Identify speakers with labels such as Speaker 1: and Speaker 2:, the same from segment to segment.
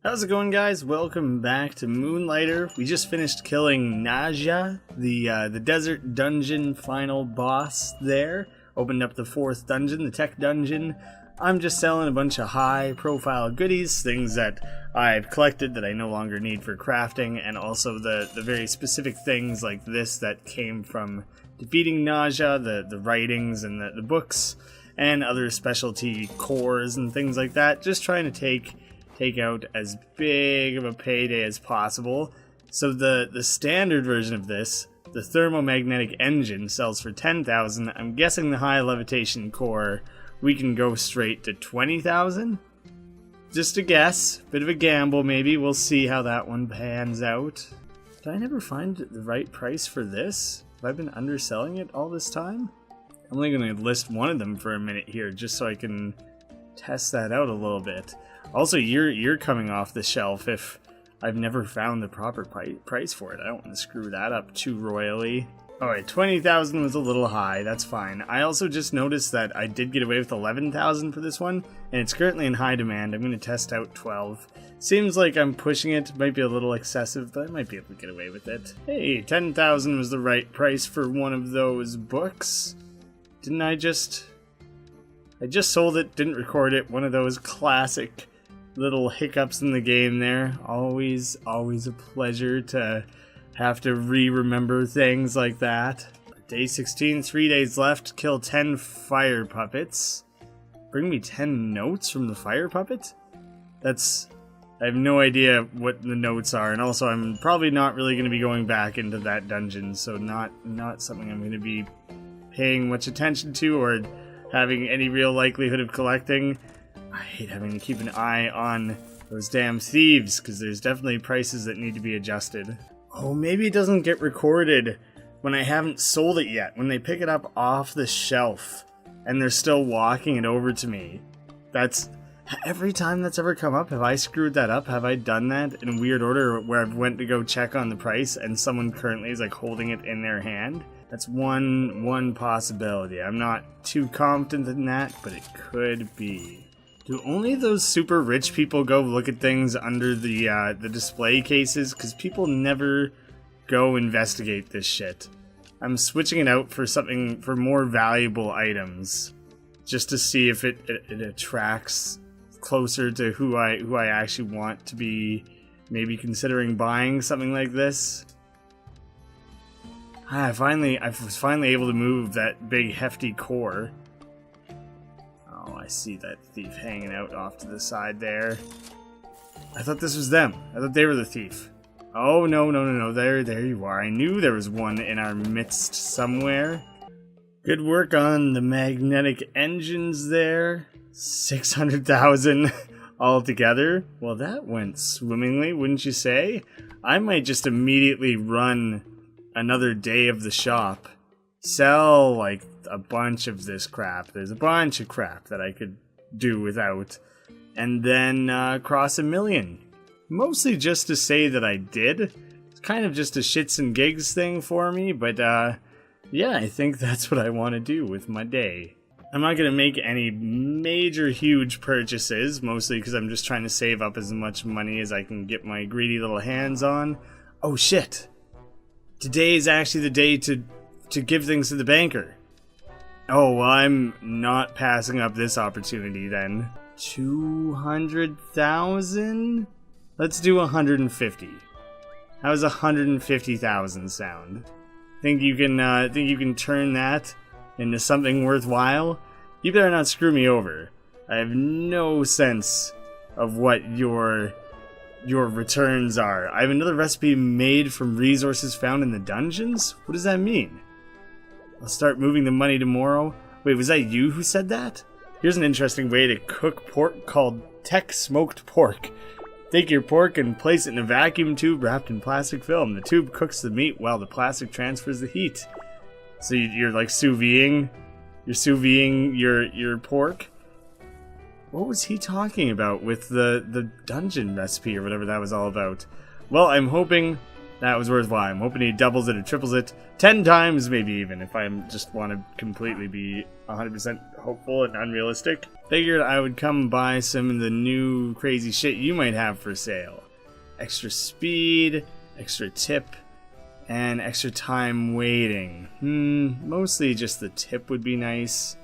Speaker 1: How's it going, guys? Welcome back to Moonlighter. We just finished killing Naja, the desert dungeon final boss there. Opened up the 4th dungeon, the tech dungeon. I'm just selling a bunch of high-profile goodies, things that I've collected that I no longer need for crafting, and also the very specific things like this that came from defeating Naja, the writings and the books, and other specialty cores and things like that. Just trying to take out as big of a payday as possible. So the standard version of this, the thermomagnetic engine, sells for 10,000. I'm guessing the high levitation core, we can go straight to 20,000. Just a guess, bit of a gamble maybe. We'll see how that one pans out. Did I never find the right price for this? Have I been underselling it all this time? I'm only going to list one of them for a minute here, just so I can test that out a little bit. Also, you're coming off the shelf if I've never found the proper price for it. I don't want to screw that up too royally. Alright, 20,000 was a little high, that's fine. I also just noticed that I did get away with 11,000 for this one, and it's currently in high demand. I'm going to test out 12. Seems like I'm pushing it, might be a little excessive, but I might be able to get away with it. Hey, 10,000 was the right price for one of those books. Didn't I just sold it, didn't record it. One of those classic little hiccups in the game there. Always a pleasure to have to remember things like that. Day 16, 3 days left. Kill 10 fire puppets. Bring me 10 notes from the fire puppet? I have no idea what the notes are, and also I'm probably not really going to be going back into that dungeon, so not something I'm going to be paying much attention to or having any real likelihood of collecting. I hate having to keep an eye on those damn thieves, because there's definitely prices that need to be adjusted. Oh, maybe it doesn't get recorded when I haven't sold it yet, when they pick it up off the shelf and they're still walking it over to me. That's every time that's ever come up. Have I screwed that up? Have I done that in a weird order where I've went to go check on the price and someone currently is like holding it in their hand? That's one possibility. I'm not too confident in that, but it could be. Do only those super rich people go look at things under the display cases? Because people never go investigate this shit. I'm switching it out for something, for more valuable items, just to see if it attracts closer to who I actually want to be maybe considering buying something like this. I was finally able to move that big hefty core. Oh, I see that thief hanging out off to the side there. I thought this was them. I thought they were the thief. Oh, no. There you are. I knew there was one in our midst somewhere. Good work on the magnetic engines there. 600,000 altogether. Well, that went swimmingly, wouldn't you say? I might just immediately run another day of the shop. Sell, like, a bunch of this crap. There's a bunch of crap that I could do without. And then cross 1 million. Mostly just to say that I did. It's kind of just a shits and gigs thing for me, but yeah, I think that's what I want to do with my day. I'm not going to make any major huge purchases, mostly because I'm just trying to save up as much money as I can get my greedy little hands on. Oh shit! Today is actually the day to give things to the banker. Oh, well, I'm not passing up this opportunity then. 200,000? Let's do 150. How does 150,000 sound? Think you can turn that into something worthwhile? You better not screw me over. I have no sense of what your returns are. I have another recipe made from resources found in the dungeons? What does that mean? I'll start moving the money tomorrow. Wait, was that you who said that? Here's an interesting way to cook pork called tech smoked pork. Take your pork and place it in a vacuum tube wrapped in plastic film. The tube cooks the meat while the plastic transfers the heat. So you're like sous videing? You're sous videing your pork? What was he talking about with the dungeon recipe or whatever that was all about? Well, I'm hoping That was worthwhile. I'm hoping he doubles it or triples it 10 times, maybe even, if I just want to completely be 100% hopeful and unrealistic. Figured I would come buy some of the new crazy shit you might have for sale. Extra speed, extra tip, and extra time waiting. Mostly just the tip would be nice.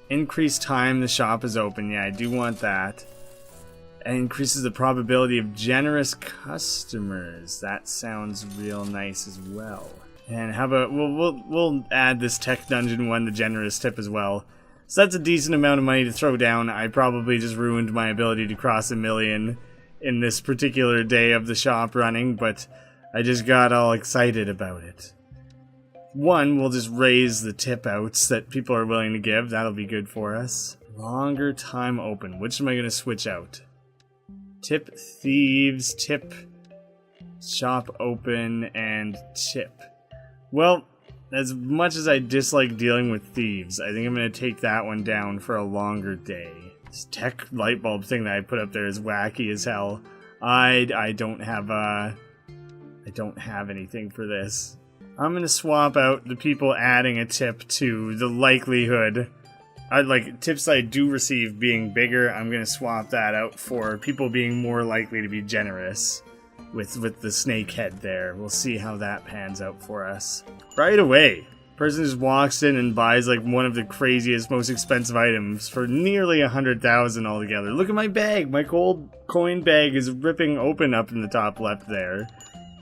Speaker 1: Increased time the shop is open. Yeah, I do want that. And increases the probability of generous customers. That sounds real nice as well. And how about we'll add this tech dungeon one, the generous tip as well. So that's a decent amount of money to throw down. I probably just ruined my ability to cross 1 million in this particular day of the shop running, but I just got all excited about it. One, we'll just raise the tip outs that people are willing to give. That'll be good for us. Longer time open. Which am I going to switch out? Tip thieves, tip shop open, and tip. Well, as much as I dislike dealing with thieves, I think I'm going to take that one down for a longer day. This tech light bulb thing that I put up there is wacky as hell. I don't have anything for this. I'm going to swap out the people adding a tip to the likelihood. Tips I do receive being bigger, I'm going to swap that out for people being more likely to be generous with the snake head there. We'll see how that pans out for us. Right away, person just walks in and buys like one of the craziest, most expensive items for nearly 100,000 altogether. Look at my bag. My gold coin bag is ripping open up in the top left there.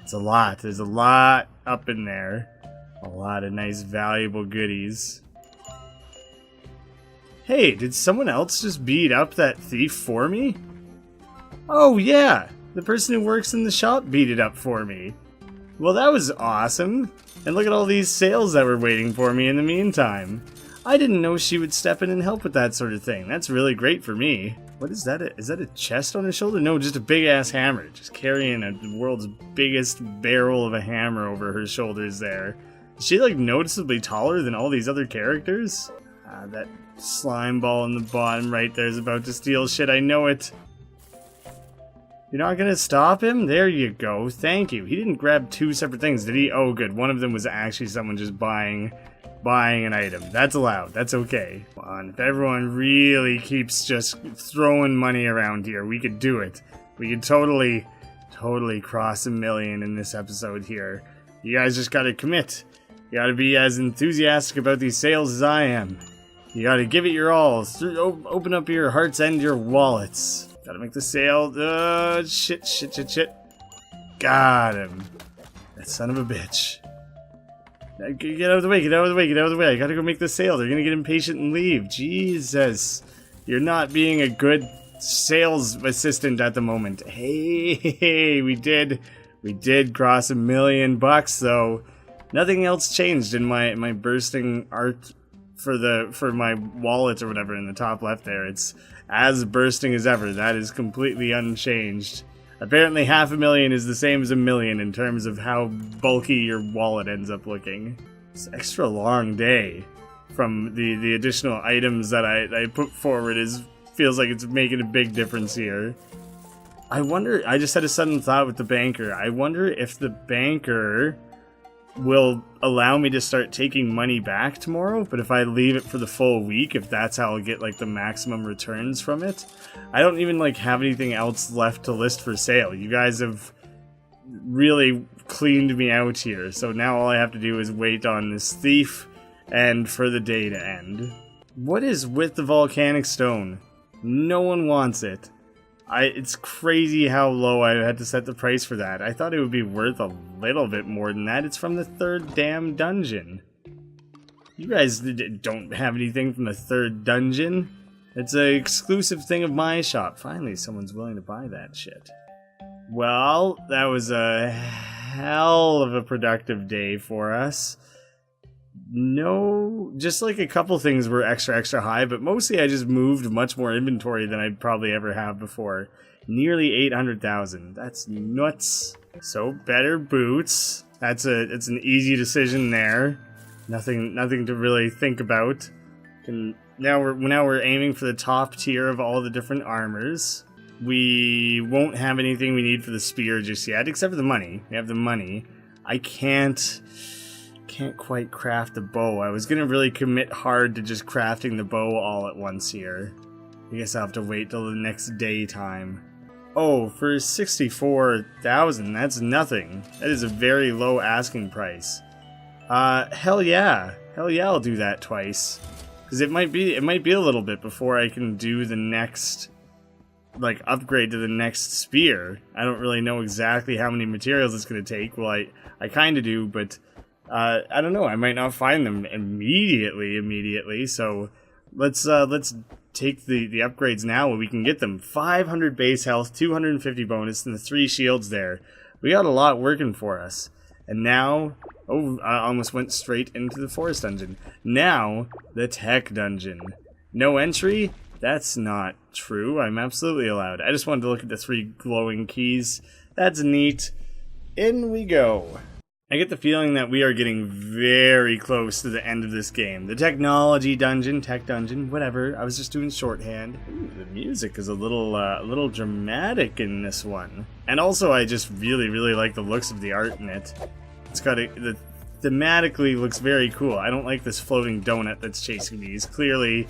Speaker 1: It's a lot. There's a lot up in there. A lot of nice, valuable goodies. Hey, did someone else just beat up that thief for me? Oh yeah, the person who works in the shop beat it up for me. Well, that was awesome. And look at all these sales that were waiting for me in the meantime. I didn't know she would step in and help with that sort of thing. That's really great for me. What is that? Is that a chest on his shoulder? No, just a big-ass hammer. Just carrying the world's biggest barrel of a hammer over her shoulders there. Is she, like, noticeably taller than all these other characters? That slime ball in the bottom right there is about to steal shit. I know it. You're not gonna stop him? There you go. Thank you. He didn't grab two separate things, did he? Oh, good. One of them was actually someone just buying an item. That's allowed. That's okay. Come on. If everyone really keeps just throwing money around here, we could do it. We could totally cross 1 million in this episode here. You guys just gotta commit. You gotta be as enthusiastic about these sales as I am. You gotta give it your all. Open up your hearts and your wallets. Gotta make the sale. Shit. Got him. That son of a bitch. Get out of the way, get out of the way. I gotta go make the sale. They're gonna get impatient and leave. Jesus. You're not being a good sales assistant at the moment. Hey, we did cross $1 million though. Nothing else changed in my bursting art for my wallet or whatever in the top left there. It's as bursting as ever. That is completely unchanged. Apparently 500,000 is the same as 1 million in terms of how bulky your wallet ends up looking. It's an extra long day from the additional items that I put forward feels like it's making a big difference here. I wonder, I just had a sudden thought with the banker. I wonder if the banker will allow me to start taking money back tomorrow, but if I leave it for the full week, if that's how I'll get like the maximum returns from it. I don't even like have anything else left to list for sale. You guys have really cleaned me out here, so now all I have to do is wait on this thief and for the day to end. What is with the volcanic stone? No one wants it. It's crazy how low I had to set the price for that. I thought it would be worth a little bit more than that. It's from the 3rd damn dungeon. You guys don't have anything from the 3rd dungeon? It's an exclusive thing of my shop. Finally, someone's willing to buy that shit. Well, that was a hell of a productive day for us. No, just like a couple things were extra high, but mostly I just moved much more inventory than I'd probably ever have before. Nearly 800,000. That's nuts. So better boots. It's an easy decision there. Nothing to really think about. Now we're aiming for the top tier of all the different armors. We won't have anything we need for the spear just yet, except for the money. We have the money. I can't quite craft the bow. I was gonna really commit hard to just crafting the bow all at once here. I guess I'll have to wait till the next daytime. Oh, for 64,000, that's nothing. That is a very low asking price. Hell yeah. Hell yeah, I'll do that twice. Because it might be a little bit before I can do the next, like, upgrade to the next spear. I don't really know exactly how many materials it's going to take. Well, I kind of do, but I don't know. I might not find them immediately. So let's take the upgrades now when we can get them. 500 base health, 250 bonus, and the 3 shields there. We got a lot working for us. And now, oh, I almost went straight into the forest dungeon. Now, the tech dungeon. No entry? That's not true. I'm absolutely allowed. I just wanted to look at the 3 glowing keys. That's neat. In we go. I get the feeling that we are getting very close to the end of this game. The technology dungeon, tech dungeon, whatever. I was just doing shorthand. Ooh, the music is a little dramatic in this one. And also, I just really like the looks of the art in it. It's got the thematically looks very cool. I don't like this floating donut that's chasing me. He's clearly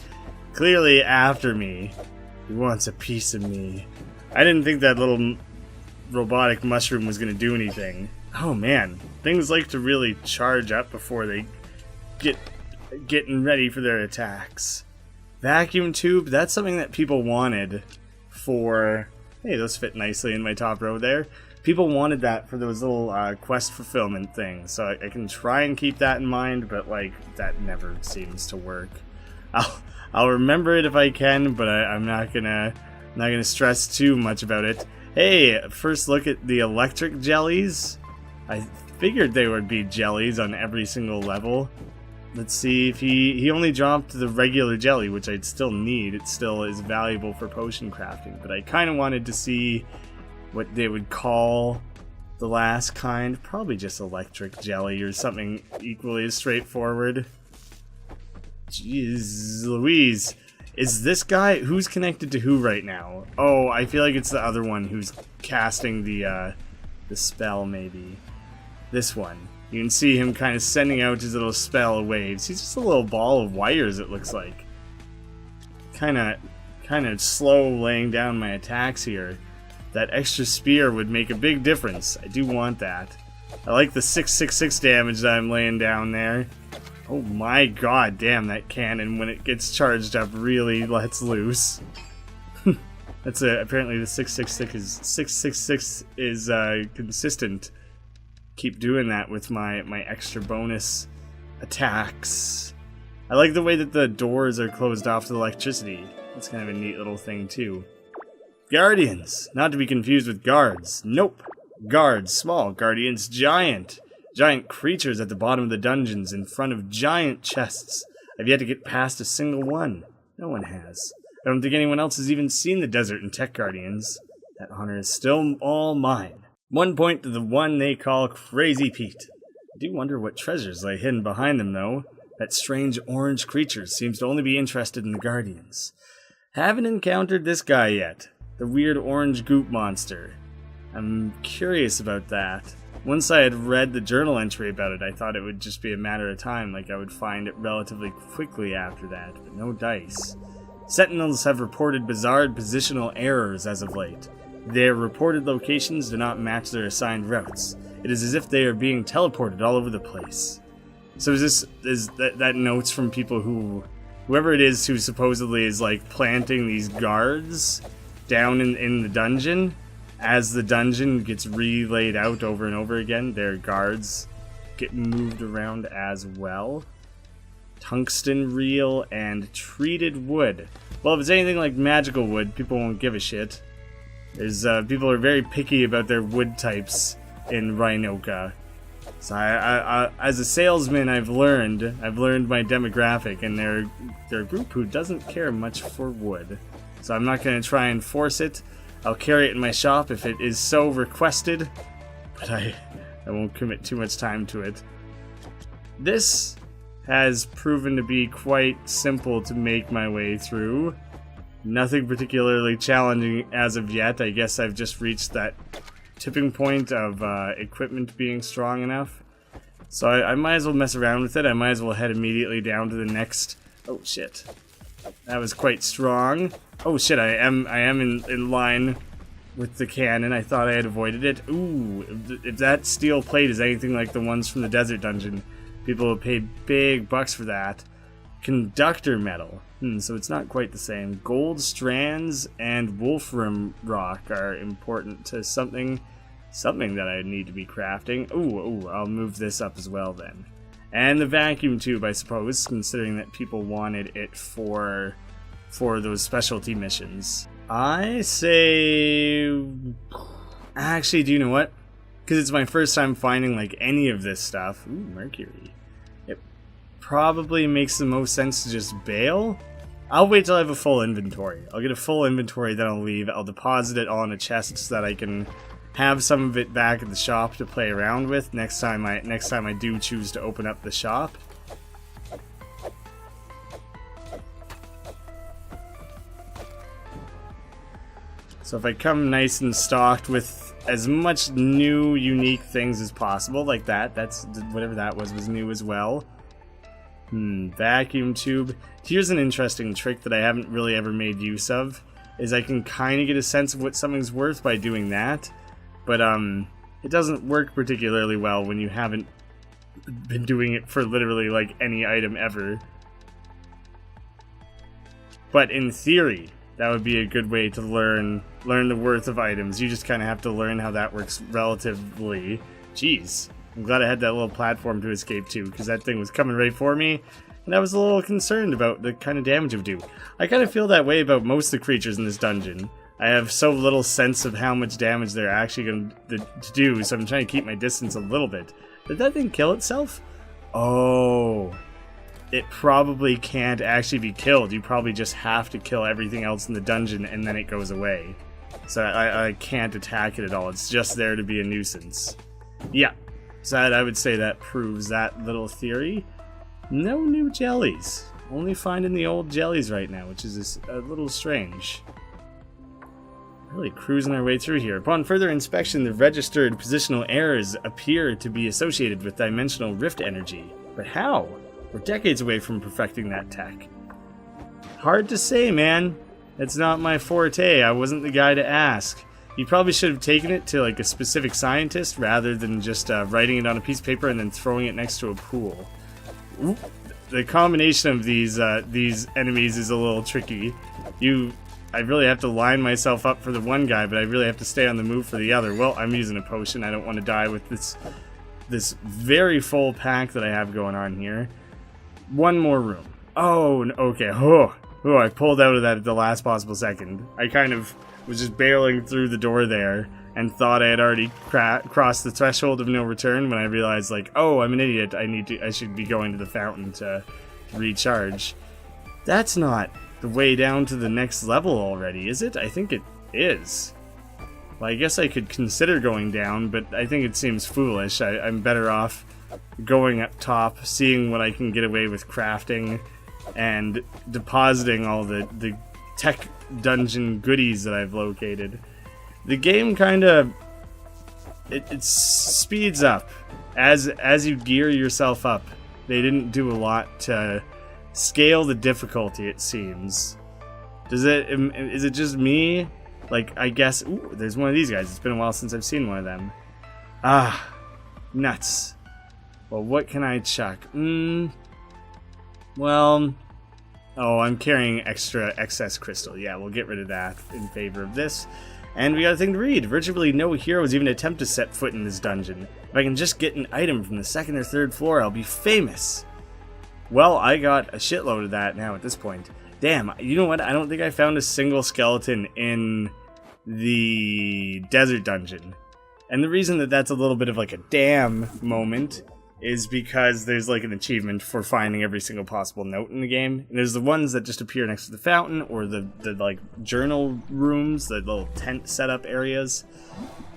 Speaker 1: after me. He wants a piece of me. I didn't think that little robotic mushroom was gonna do anything. Oh man, things like to really charge up before they getting ready for their attacks. Vacuum tube, that's something that people wanted for... Hey, those fit nicely in my top row there. People wanted that for those little quest fulfillment things, so I can try and keep that in mind, but like, that never seems to work. I'll remember it if I can, but I'm not gonna stress too much about it. Hey, first look at the electric jellies. I figured they would be jellies on every single level. Let's see if he only dropped the regular jelly, which I'd still need. It still is valuable for potion crafting, but I kind of wanted to see what they would call the last kind. Probably just electric jelly or something equally as straightforward. Jeez Louise. Is this guy... Who's connected to who right now? Oh, I feel like it's the other one who's casting the spell, maybe. This one. You can see him kind of sending out his little spell waves. He's just a little ball of wires, it looks like. Kind of slow laying down my attacks here. That extra spear would make a big difference. I do want that. I like the 666 damage that I'm laying down there. Oh my god, damn, that cannon, when it gets charged up, really lets loose. That's apparently the 666 is consistent. Keep doing that with my extra bonus attacks. I like the way that the doors are closed off to the electricity. That's kind of a neat little thing too. Guardians, not to be confused with guards. Nope. Guards, small. Guardians, giant. Giant creatures at the bottom of the dungeons in front of giant chests. I've yet to get past a single one. No one has. I don't think anyone else has even seen the desert and tech guardians. That honor is still all mine. 1 point to the one they call Crazy Pete. I do wonder what treasures lay hidden behind them, though. That strange orange creature seems to only be interested in the guardians. Haven't encountered this guy yet. The weird orange goop monster. I'm curious about that. Once I had read the journal entry about it, I thought it would just be a matter of time, like I would find it relatively quickly after that, but no dice. Sentinels have reported bizarre positional errors as of late. Their reported locations do not match their assigned routes. It is as if they are being teleported all over the place. So is that notes from people whoever it is who supposedly is like planting these guards down in the dungeon? As the dungeon gets relayed out over and over again, their guards get moved around as well. Tungsten reel and treated wood. Well, if it's anything like magical wood, people won't give a shit. There's people are very picky about their wood types in Rhinoka. So I as a salesman, I've learned my demographic, and they're a group who doesn't care much for wood. So I'm not going to try and force it. I'll carry it in my shop if it is so requested, but I won't commit too much time to it. This has proven to be quite simple to make my way through. Nothing particularly challenging as of yet. I guess I've just reached that tipping point of equipment being strong enough. So I might as well mess around with it. I might as well head immediately down to the next... Oh shit. That was quite strong. Oh shit, I am in line with the cannon. I thought I had avoided it. Ooh, if that steel plate is anything like the ones from the desert dungeon, people will pay big bucks for that. Conductor metal. So it's not quite the same. Gold strands and wolfram rock are important to something that I need to be crafting. Ooh, I'll move this up as well then. And the vacuum tube, I suppose, considering that people wanted it for those specialty missions. I say... Actually, do you know what? Because it's my first time finding, like, any of this stuff. Ooh, mercury. It probably makes the most sense to just bail. I'll wait till I have a full inventory. I'll get a full inventory, then I'll leave. I'll deposit it all in a chest so that I can have some of it back at the shop to play around with next time I do choose to open up the shop. So if I come nice and stocked with as much new, unique things as possible, like that, that's whatever that was new as well. Vacuum tube. Here's an interesting trick that I haven't really ever made use of, is I can kind of get a sense of what something's worth by doing that, but it doesn't work particularly well when you haven't been doing it for literally like any item ever. But in theory, that would be a good way to learn the worth of items. You just kind of have to learn how that works relatively. Jeez. I'm glad I had that little platform to escape to, because that thing was coming right for me, and I was a little concerned about the kind of damage it would do. I kind of feel that way about most of the creatures in this dungeon. I have so little sense of how much damage they're actually going to do, so I'm trying to keep my distance a little bit. Did that thing kill itself? Oh... It probably can't actually be killed. You probably just have to kill everything else in the dungeon and then it goes away. So I can't attack it at all. It's just there to be a nuisance. Yeah. So I would say that proves that little theory. No new jellies. Only finding the old jellies right now, which is a little strange. Really cruising our way through here. Upon further inspection, the registered positional errors appear to be associated with dimensional rift energy. But how? We're decades away from perfecting that tech. Hard to say, man. It's not my forte. I wasn't the guy to ask. You probably should have taken it to like a specific scientist rather than just writing it on a piece of paper and then throwing it next to a pool. Oop. The combination of these enemies is a little tricky. I really have to line myself up for the one guy, but I really have to stay on the move for the other. Well, I'm using a potion. I don't want to die with this very full pack that I have going on here. One more room. Oh, okay. Oh, I pulled out of that at the last possible second. I kind of was just barreling through the door there and thought I had already crossed the threshold of no return when I realized, like, oh, I'm an idiot. I should be going to the fountain to recharge. That's not the way down to the next level already, is it? I think it is. Well, I guess I could consider going down, but I think it seems foolish. I'm better off going up top, seeing what I can get away with crafting, and depositing all the tech dungeon goodies that I've located. The game kind of... It speeds up. As you gear yourself up, they didn't do a lot to scale the difficulty, it seems. Is it just me? Like, I guess... Ooh, there's one of these guys. It's been a while since I've seen one of them. Ah, nuts. Well, what can I chuck? Well... Oh, I'm carrying excess crystal. Yeah, we'll get rid of that in favor of this. And we got a thing to read. Virtually no heroes even attempt to set foot in this dungeon. If I can just get an item from the second or third floor, I'll be famous. Well, I got a shitload of that now at this point. Damn, you know what? I don't think I found a single skeleton in the desert dungeon. And the reason that that's a little bit of like a damn moment is because there's like an achievement for finding every single possible note in the game. And there's the ones that just appear next to the fountain, or the like journal rooms, the little tent setup areas.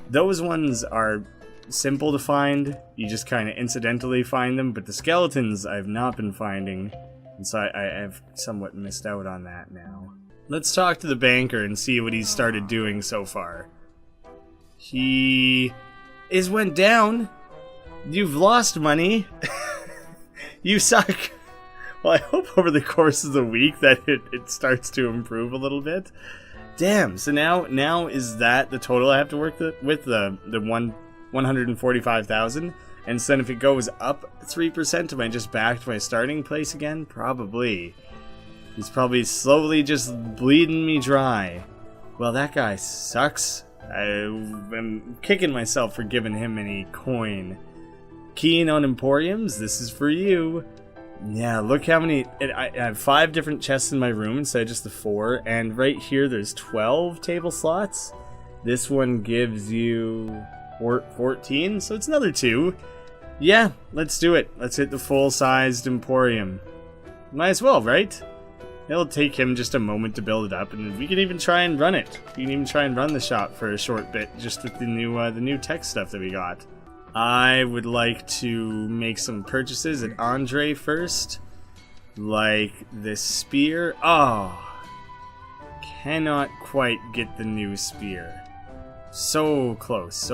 Speaker 1: Those ones are simple to find. You just kind of incidentally find them, but the skeletons I've not been finding, and so I have somewhat missed out on that now. Let's talk to the banker and see what he's started doing so far. He went down. You've lost money. You suck. Well, I hope over the course of the week that it starts to improve a little bit. Damn, so now is that the total I have to work with, the 145,000? And so then if it goes up 3%, am I just back to my starting place again? Probably. He's probably slowly just bleeding me dry. Well, that guy sucks. I'm kicking myself for giving him any coin. Keen on Emporiums, this is for you. Yeah, look how many... I have 5 different chests in my room instead of just the 4. And right here, there's 12 table slots. This one gives you 14, so it's another 2. Yeah, let's do it. Let's hit the full-sized Emporium. Might as well, right? It'll take him just a moment to build it up, and we can even try and run it. We can even try and run the shop for a short bit, just with the new tech stuff that we got. I would like to make some purchases at Andre first. Like this spear. Oh, cannot quite get the new spear. So close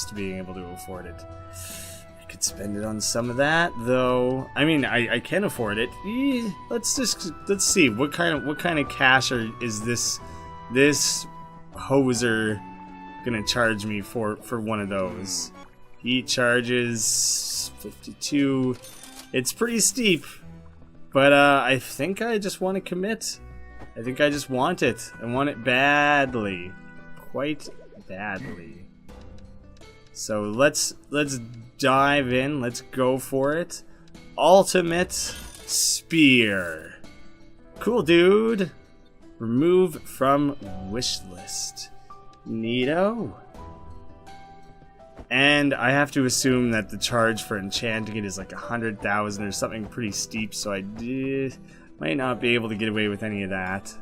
Speaker 1: to being able to afford it. I could spend it on some of that, though. I mean, I can afford it. Let's see what kind of cash is this hoser gonna charge me for one of those. He charges 52. It's pretty steep, but I think I just want to commit. I think I just want it. I want it badly, quite badly. So let's dive in. Let's go for it. Ultimate spear. Cool, dude. Remove from wish list. Neato. And I have to assume that the charge for enchanting it is like 100,000 or something pretty steep, so I might not be able to get away with any of that.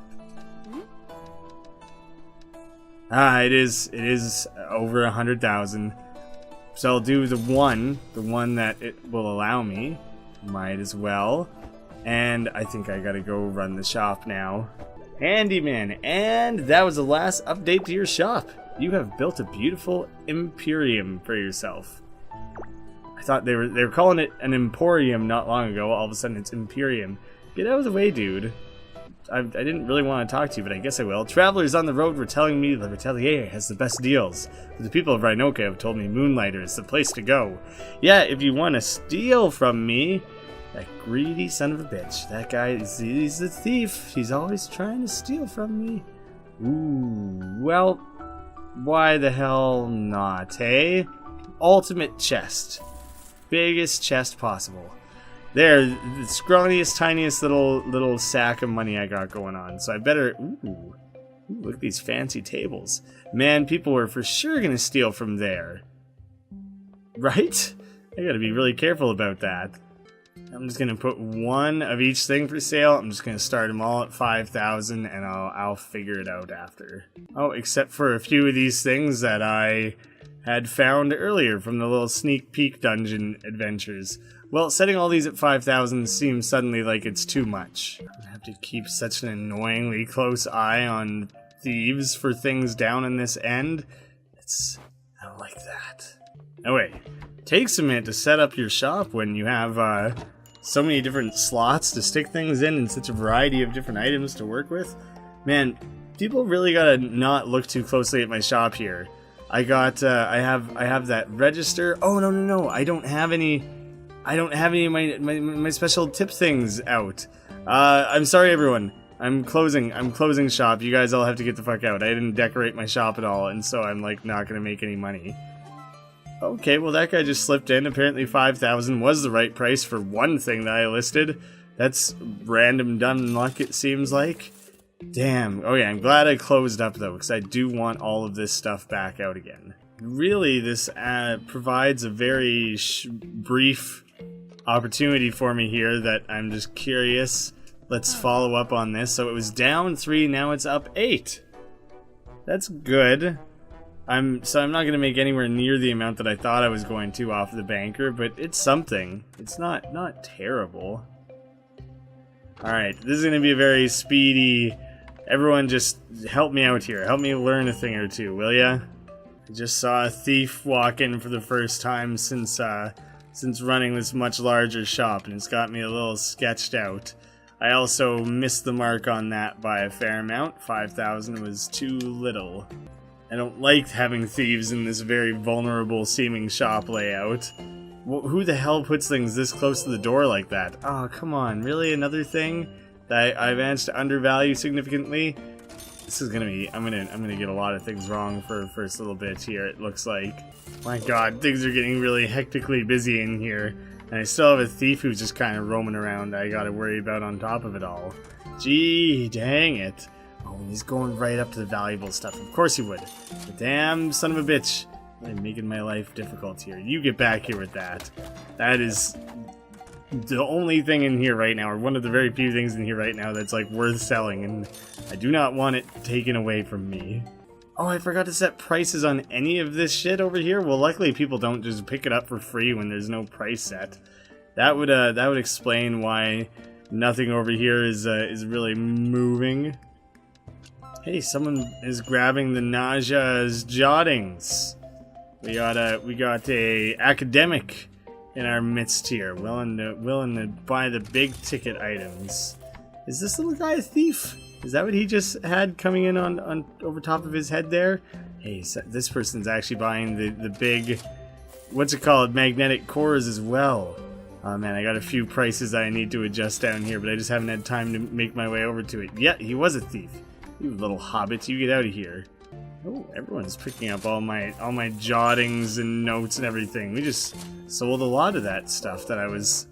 Speaker 1: It is over 100,000. So I'll do the one that it will allow me. Might as well. And I think I gotta go run the shop now. Handyman, and that was the last update to your shop. You have built a beautiful Emporium for yourself. I thought they were calling it an Emporium not long ago. All of a sudden it's Emporium. Get out of the way, dude. I didn't really want to talk to you, but I guess I will. Travelers on the road were telling me the Retelier has the best deals. But the people of Rhinoka have told me Moonlighter is the place to go. Yeah, if you want to steal from me, that greedy son of a bitch. That guy, he's a thief. He's always trying to steal from me. Ooh, well, why the hell not, eh? Ultimate chest. Biggest chest possible. There, the scrawniest, tiniest little sack of money I got going on. So I better... Ooh, look at these fancy tables. Man, people were for sure gonna steal from there. Right? I gotta be really careful about that. I'm just gonna put one of each thing for sale. I'm just gonna start them all at 5,000, and I'll figure it out after. Oh, except for a few of these things that I had found earlier from the little sneak peek dungeon adventures. Well, setting all these at 5,000 seems suddenly like it's too much. I'm gonna have to keep such an annoyingly close eye on thieves for things down in this end. I don't like that. Oh wait, it takes a minute to set up your shop when you have so many different slots to stick things in and such a variety of different items to work with. Man, people really gotta not look too closely at my shop here. I have that register. Oh no, I don't have any of my special tip things out. I'm sorry everyone. I'm closing shop. You guys all have to get the fuck out. I didn't decorate my shop at all, and so I'm like not gonna make any money. Okay, well that guy just slipped in. Apparently 5,000 was the right price for one thing that I listed. That's random dumb luck, it seems like. Damn. Oh yeah, I'm glad I closed up though, because I do want all of this stuff back out again. Really, this provides a very brief opportunity for me here that I'm just curious. Let's follow up on this. So it was down 3, now it's up 8. That's good. I'm not going to make anywhere near the amount that I thought I was going to off the banker, but it's something. It's not terrible. Alright, this is going to be a very speedy... Everyone just help me out here. Help me learn a thing or two, will ya? I just saw a thief walk in for the first time since running this much larger shop, and it's got me a little sketched out. I also missed the mark on that by a fair amount. 5,000 was too little. I don't like having thieves in this very vulnerable seeming shop layout. Who the hell puts things this close to the door like that? Oh, come on, really? Another thing that I managed to undervalue significantly? This is gonna be, I'm gonna get a lot of things wrong for the first little bit here, it looks like. My god, things are getting really hectically busy in here. And I still have a thief who's just kind of roaming around that I gotta worry about on top of it all. Gee, dang it. Oh, he's going right up to the valuable stuff. Of course he would. The damn son of a bitch. I'm making my life difficult here. You get back here with that. That is the only thing in here right now, or one of the very few things in here right now that's like worth selling, and I do not want it taken away from me. Oh, I forgot to set prices on any of this shit over here. Well, luckily people don't just pick it up for free when there's no price set. That would explain why nothing over here is really moving. Hey, someone is grabbing the Naja's jottings. We got a academic in our midst here, willing to buy the big ticket items. Is this little guy a thief? Is that what he just had coming in on over top of his head there? Hey, so this person's actually buying the big, what's it called, magnetic cores as well. Oh man, I got a few prices that I need to adjust down here, but I just haven't had time to make my way over to it. Yeah, he was a thief. You little hobbits, you get out of here. Oh, everyone's picking up all my jottings and notes and everything. We just sold a lot of that stuff that I was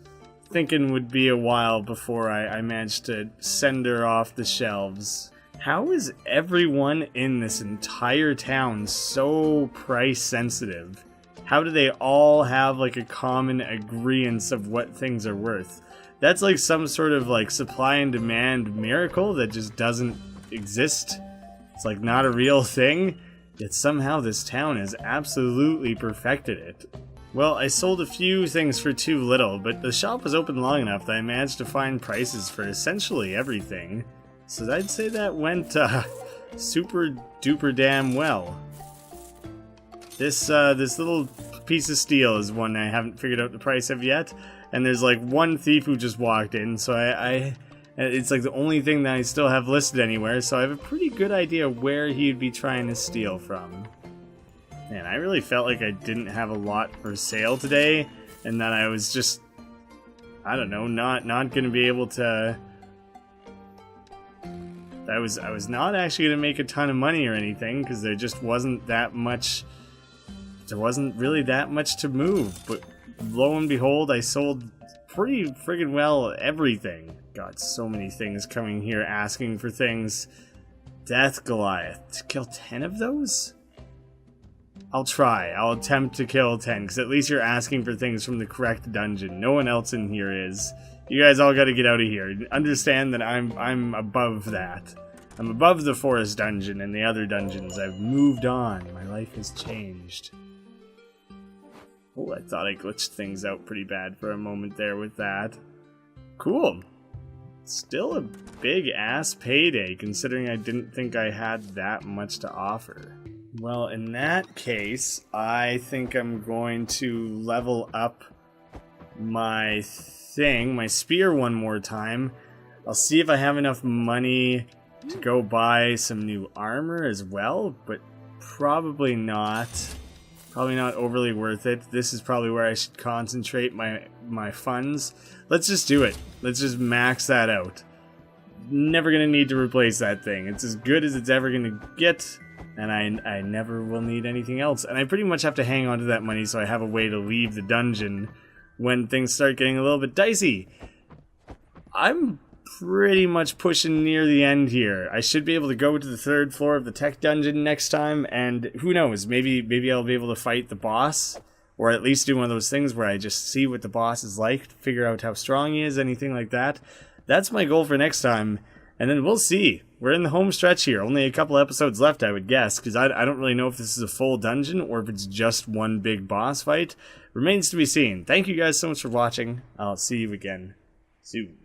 Speaker 1: thinking would be a while before I managed to send her off the shelves. How is everyone in this entire town so price sensitive? How do they all have like a common agreeance of what things are worth? That's like some sort of like supply and demand miracle that just doesn't exist. It's like not a real thing, yet somehow this town has absolutely perfected it. Well, I sold a few things for too little, but the shop was open long enough that I managed to find prices for essentially everything. So I'd say that went super duper damn well. This little piece of steel is one I haven't figured out the price of yet, and there's like one thief who just walked in, so it's like the only thing that I still have listed anywhere, so I have a pretty good idea where he'd be trying to steal from. Man, I really felt like I didn't have a lot for sale today, and that I was just, I don't know, not gonna be able to. I was not actually gonna make a ton of money or anything, because there just wasn't that much. There wasn't really that much to move, but lo and behold, I sold pretty friggin' well everything. Got so many things coming here asking for things. Death Goliath. To kill 10 of those? I'll try. I'll attempt to kill 10, because at least you're asking for things from the correct dungeon. No one else in here is. You guys all gotta get out of here. Understand that I'm above that. I'm above the forest dungeon and the other dungeons. I've moved on. My life has changed. Oh, I thought I glitched things out pretty bad for a moment there with that. Cool. Still a big-ass payday, considering I didn't think I had that much to offer. Well, in that case, I think I'm going to level up my thing, my spear one more time. I'll see if I have enough money to go buy some new armor as well, but probably not. Probably not overly worth it. This is probably where I should concentrate my funds. Let's just do it. Let's just max that out. Never gonna need to replace that thing. It's as good as it's ever gonna get, and I never will need anything else. And I pretty much have to hang on to that money so I have a way to leave the dungeon when things start getting a little bit dicey. I'm pretty much pushing near the end here. I should be able to go to the 3rd floor of the tech dungeon next time, and who knows, maybe I'll be able to fight the boss, or at least do one of those things where I just see what the boss is like, figure out how strong he is, anything like that. That's my goal for next time, and then we'll see. We're in the home stretch here, only a couple episodes left, I would guess, because I don't really know if this is a full dungeon or if it's just one big boss fight. Remains to be seen. Thank you guys so much for watching. I'll see you again soon.